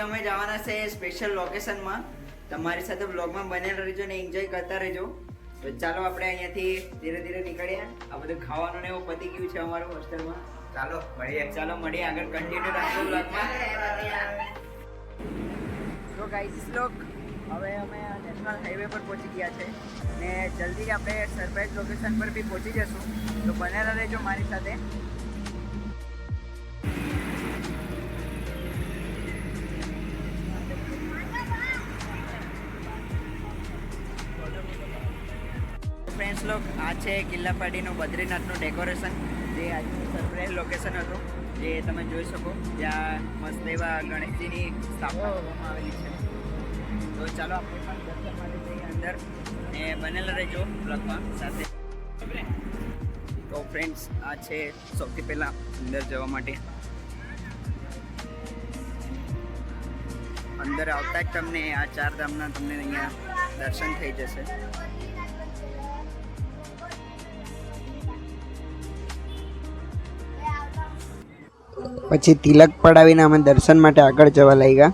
અમે જવાના છે સ્પેશિયલ લોકેશનમાં. તમારી સાથે બ્લોગમાં બનેલા રહેજો ને એન્જોય કરતા રહેજો. તો ચાલો આપણે અહીંયાથી ધીરે ધીરે નીકળીએ. આ બધું ખાવાનું ને એવું પતી ગયું છે અમારું હોસ્ટેલમાં. ચાલો મળીએ આગળ કન્ટિન્યુ રાખજો બ્લોગમાં. તો ગાઈસ લોક હવે અમે નેશનલ હાઈવે પર પહોંચી ગયા છે ને જલ્દી આપણે સરપ્રાઈઝ લોકેશન પર બી પહોંચી જશું. તો બનેલા રહેજો મારી સાથે. ફ્રેન્ડ્સ લોક આ છે કિલ્લાપાડીનું બદ્રીનાથનું ડેકોરેશન, જે આજનું સરપ્રાઈઝ લોકેશન હતું, જે તમે જોઈ શકો. જ્યાં મસ્ત એવા ગણેશજીની સ્થાપના કરવામાં આવેલી છે. તો ચાલો આપણે પણ દર્શન માટે જઈએ અંદર ને બનેલા રહેજો બ્લોગમાં સાથે. તો ફ્રેન્ડ્સ આ છે સૌથી પહેલાં અંદર જવા માટે. અંદર આવતા જ તમને આ ચાર ધામના તમને અહીંયા દર્શન થઈ જશે. પછી તિલક પડાવીને અમે દર્શન માટે આગળ જવા લાગ્યા.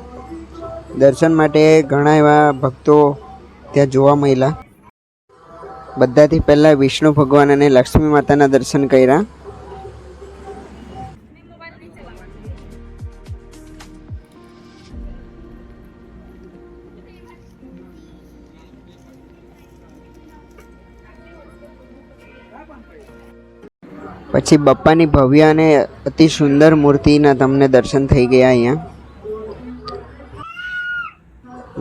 દર્શન માટે ઘણા એવા ભક્તો ત્યાં જોવા મળ્યા. બધાથી પહેલાં વિષ્ણુ ભગવાન અને લક્ષ્મી માતાના દર્શન કર્યા. પછી બપ્પાની ભવ્ય અને અતિ સુંદર મૂર્તિના તમને દર્શન થઈ ગયા. અહીંયા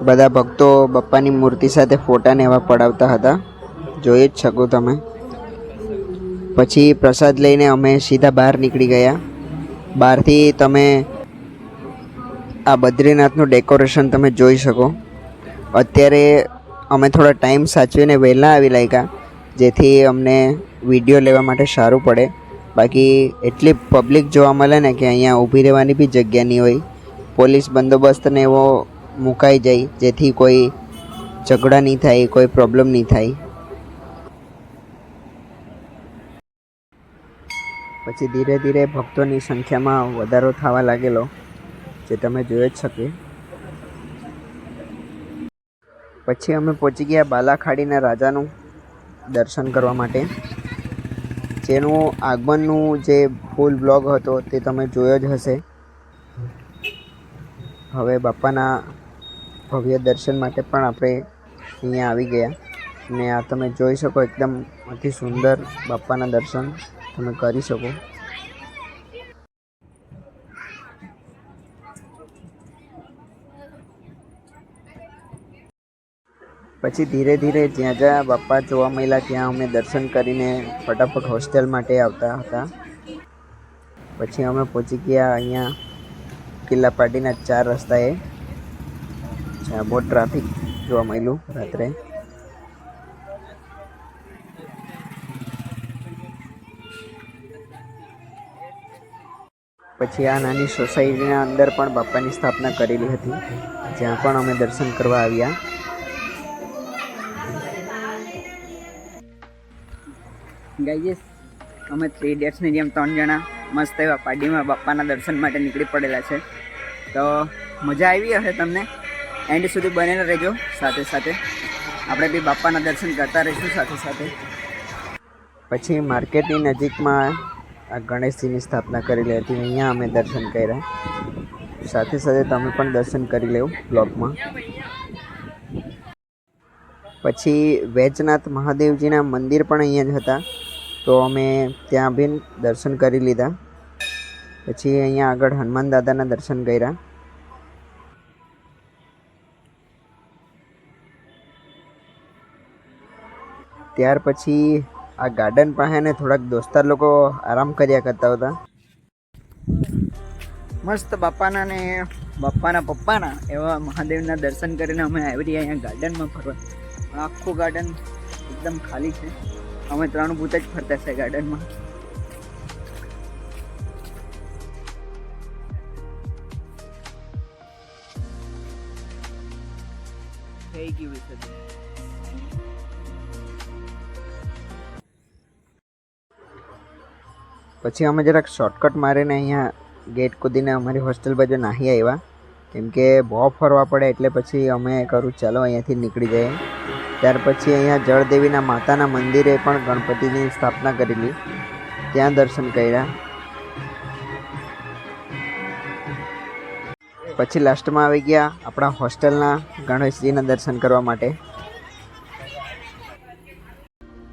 બધા ભક્તો બપ્પાની મૂર્તિ સાથે ફોટાને એવા પડાવતા હતા, જોઈ જ શકો તમે. પછી પ્રસાદ લઈને અમે સીધા બહાર નીકળી ગયા. બહારથી તમે આ બદ્રીનાથનું ડેકોરેશન તમે જોઈ શકો. અત્યારે અમે થોડા ટાઈમ સાચવીને વહેલા આવી લાગ્યા, જેથી અમને વિડીયો લેવા માટે સારું પડે. બાકી એટલી પબ્લિક જોવા મળે ને કે અહીંયા ઊભી રહેવાની બી જગ્યા નહીં હોય. પોલીસ બંદોબસ્ત ને એવો મુકાઈ જાય, જેથી કોઈ ઝઘડા નહીં થાય, કોઈ પ્રોબ્લેમ નહીં થાય. પછી ધીરે ધીરે ભક્તોની સંખ્યામાં વધારો થવા લાગેલો, જે તમે જોઈ જ શકે. પછી અમે પહોંચી ગયા બાલાખાડીના રાજાનું દર્શન કરવા માટે, જેનું આગમનનું જે ફૂલ બ્લોગ હતો તે તમે જોયો જ હશે. હવે બાપાના ભવ્ય દર્શન માટે પણ આપણે અહીંયા આવી ગયા ને આ તમે જોઈ શકો, એકદમ અતિ સુંદર બાપાના દર્શન તમે કરી શકો. પછી ધીરે ધીરે જ્યાં જ્યાં બાપા જોવા મળ્યા ત્યાં અમે દર્શન કરીને ફટાફટ હોસ્ટેલ માટે આવતા હતા. પછી અમે પહોંચી ગયા અહીંયા કિલ્લાપાટીના 4 રસ્તાએ, જ્યાં બહુ ટ્રાફિક જોવા મળ્યું રાત્રે. પછી આ નાની સોસાયટીના અંદર પણ બાપાની સ્થાપના કરેલી હતી, જ્યાં પણ અમે દર્શન કરવા આવ્યા. ગાઈસ અમે 3 ઇડિયટ્સની જેમ 3 જણા મસ્ત એવા પાડીમાં બાપાના દર્શન માટે નીકળી પડેલા છે. તો મજા આવી હશે તમને. એન્ડ સુધી બનેલા રહેજો. સાથે સાથે આપણે બી બાપાના દર્શન કરતા રહીશું સાથે સાથે. પછી માર્કેટની નજીકમાં આ ગણેશજીની સ્થાપના કરેલી હતી, અહીંયા અમે દર્શન કર્યા. સાથે સાથે તમે પણ દર્શન કરી લેવો બ્લોગમાં. પછી વૈજનાથ મહાદેવજીના મંદિર પણ અહીંયા જ હતા, તો અમે ત્યાં બી દર્શન કરી લીધા. પછી અહીંયા આગળ હનુમાન દાદાના દર્શન કર્યા. ત્યાર પછી આ ગાર્ડન પાસે ને થોડાક દોસ્તાર લોકો આરામ કર્યા કરતા હતા. મસ્ત બાપાના ને બાપાના પપ્પાના એવા મહાદેવના દર્શન કરીને અમે આવી રહ્યા અહીંયા ગાર્ડનમાં ફરવા. આખું ગાર્ડન એકદમ ખાલી છે. અમે 3 ભૂત જ ફરતા છે ગાર્ડનમાં. થઈ ગયું છે. પછી અમે જરાક શોર્ટકટ મારીને અહીંયા ગેટ કૂદીને અમારી હોસ્ટેલ બાજુ નાહી આવ્યા. કેમ કે બહુ ફરવા પડે એટલે પછી અમે કરું ચાલો અહીંયાથી નીકળી જઈએ. ત્યાર પછી અહીંયા જળદેવીના માતાના મંદિરે પણ ગણપતિની સ્થાપના કરેલી, ત્યાં દર્શન કર્યા. પછી લાસ્ટમાં આવી ગયા આપણા હોસ્ટેલના ગણેશજીના દર્શન કરવા માટે.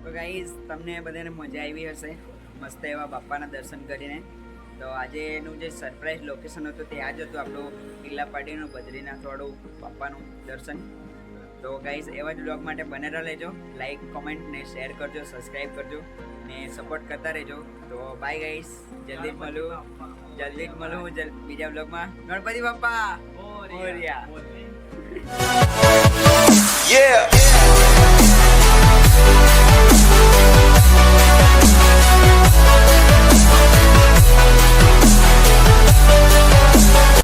તો ગાઈઝ તમને બધાને મજા આવી હશે મસ્ત એવા બાપાના દર્શન કરીને. તો આજેનું જે સરપ્રાઈઝ લોકેશન હતું તે આ જ હતું, આપણું કિલ્લા પાટીનું બદ્રીનાથવાળું બાપાનું દર્શન. તો ગાઈઝ એવા જ બ્લોગ માટે બનેલા રહેજો, લાઈક કોમેન્ટ ને શેર કરજો, સબસ્ક્રાઈબ કરજો ને સપોર્ટ કરતા રહેજો. તો બાય ગાઈઝ, જલ્દી જ મળું બીજા બ્લોગમાં. ગણપતિ બાપ્પા મોરયા.